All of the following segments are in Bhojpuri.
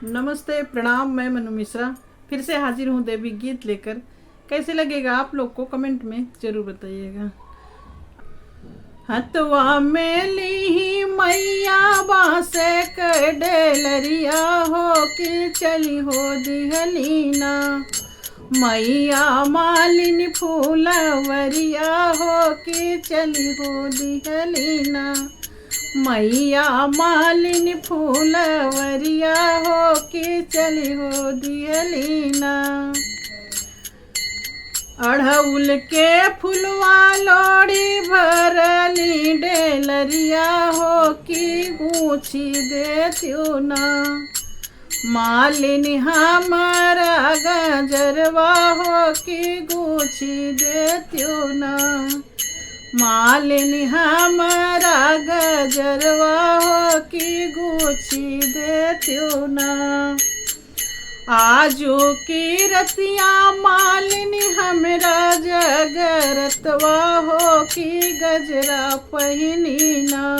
नमस्ते, प्रणाम। मैं मनु मिश्रा फिर से हाजिर हूँ देवी गीत लेकर। कैसे लगेगा आप लोग को कमेंट में ज़रूर बताइएगा। हथवा में ली मैया बासे के डेलरिया हो कि चली हो दिहलीना। मैया मालिनी फूलवरिया हो कि चली हो दिहलीना। मैया मालिनी फूलवरिया हो कि चली हो दिहलीना। अड़हुल के फुलवा लोड़ी भरली डेलरिया हो कि गूँची देत्यो ना। मालिनी हमारा गजरवा हो कि गूँची देत्यो ना। मालिनी हमारा गजरवा हो कि गूँची देत्यो ना। आजू की रतिया मालिनी हमरा जगरतवा हो कि गजरा पहिनी ना।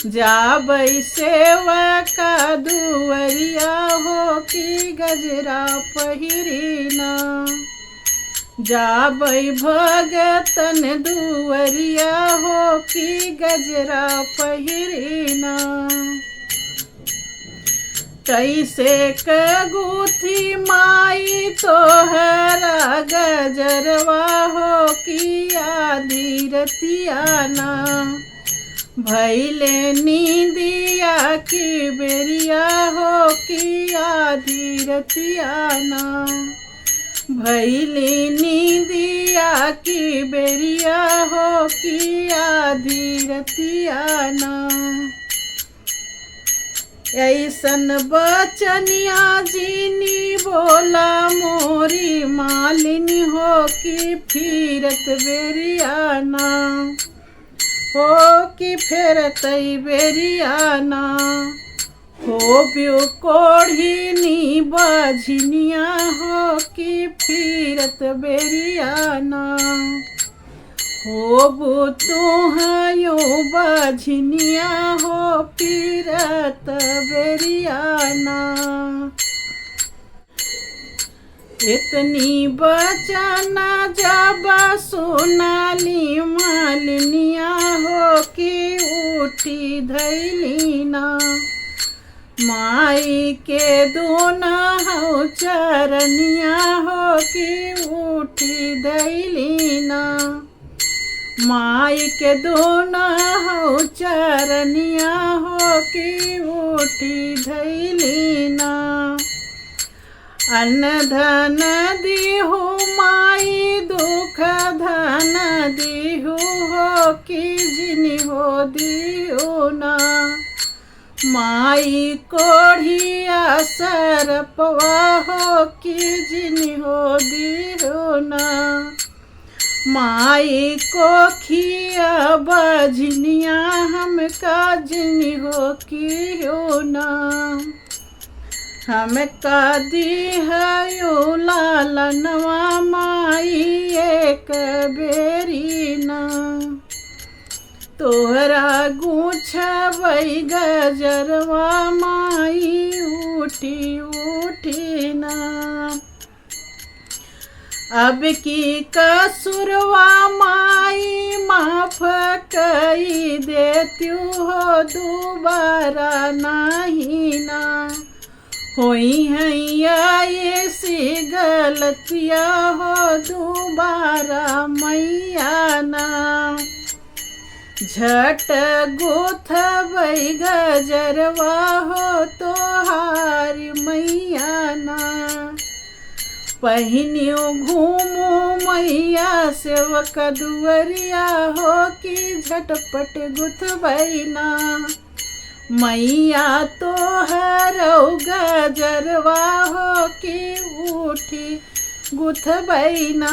जाबई सेवका दुवरिया हो कि गजरा पहिरी ना। जाबई भगतन दुवरिया हो कि गजरा पहिरी ना। कैसे कगुथी माई तोहरा गजरवा हो कि आधी रतिया ना। भैले नींदिया की बेरिया हो कि आधी रतिया ना। भैली नींदिया की बेरिया हो कि आधी रतिया ना। ऐसन बचनिया जीनी बोला मोरी मालिनी हो कि फिरत बेरियाना। हो कि फेरत बेरियाना। हो ब्यो कोढ़िनी बझनिया हो कि फिरत बेरियाना। हो तुहयो बझनिया हो फिरत बेरियाना। इतनी बचना जब सुनाली मालिनिया हो कि उठी धैलीना। माई के दोना हो चरनिया हो कि उठी धैलीना। माई के दोना हो चरनिया हो कि उठी धैलीना। अन्न धन दीहु माई दुख धन दीहु हो कि जिनी हो दियो ना। माई कोढ़िया सरपवा हो कि जिनी हो दियो ना। माई को खिया बजनिया हमका जिनी हो कि हो ना। हमका दिहयो लालनवा माई एक बेरी ना। तोहरा गूँछबई गजरवा माई उठी उठी ना। अब की कसुरवा माई माफ कई देत्यू हो दोबारा नहीं ना। होई हैया ऐसी गलतिया हो दोबारा मैया ना। झट गोथबई गजरवा हो तोहारी मैया ना। पहिनियो घूमो मैया सेवक दुवरिया हो कि झटपट गुथबई ना। मैया तोहरौ गजरवा हो कि उठी गुथबई ना।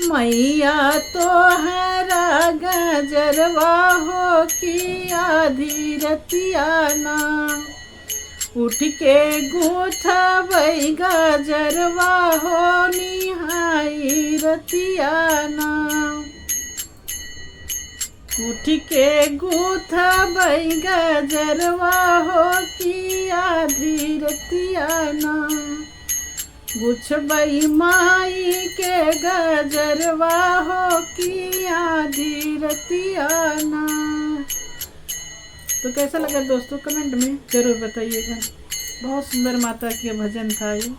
मैया तोहरा गजरवा हो कि आधी रतिया ना। उठ के गुथबई गजरवा हो निहाई रतिया ना। उठ के गुथबई गजरवा हो कि आधी रतियाना गुछ बई माई के गजरवा हो की आधी रतियाना। तो कैसा लगा दोस्तों कमेंट में ज़रूर बताइएगा। बहुत सुंदर माता के भजन था ये।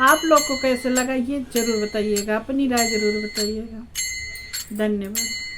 आप लोग को कैसे लगा ये ज़रूर बताइएगा, अपनी राय ज़रूर बताइएगा। धन्यवाद।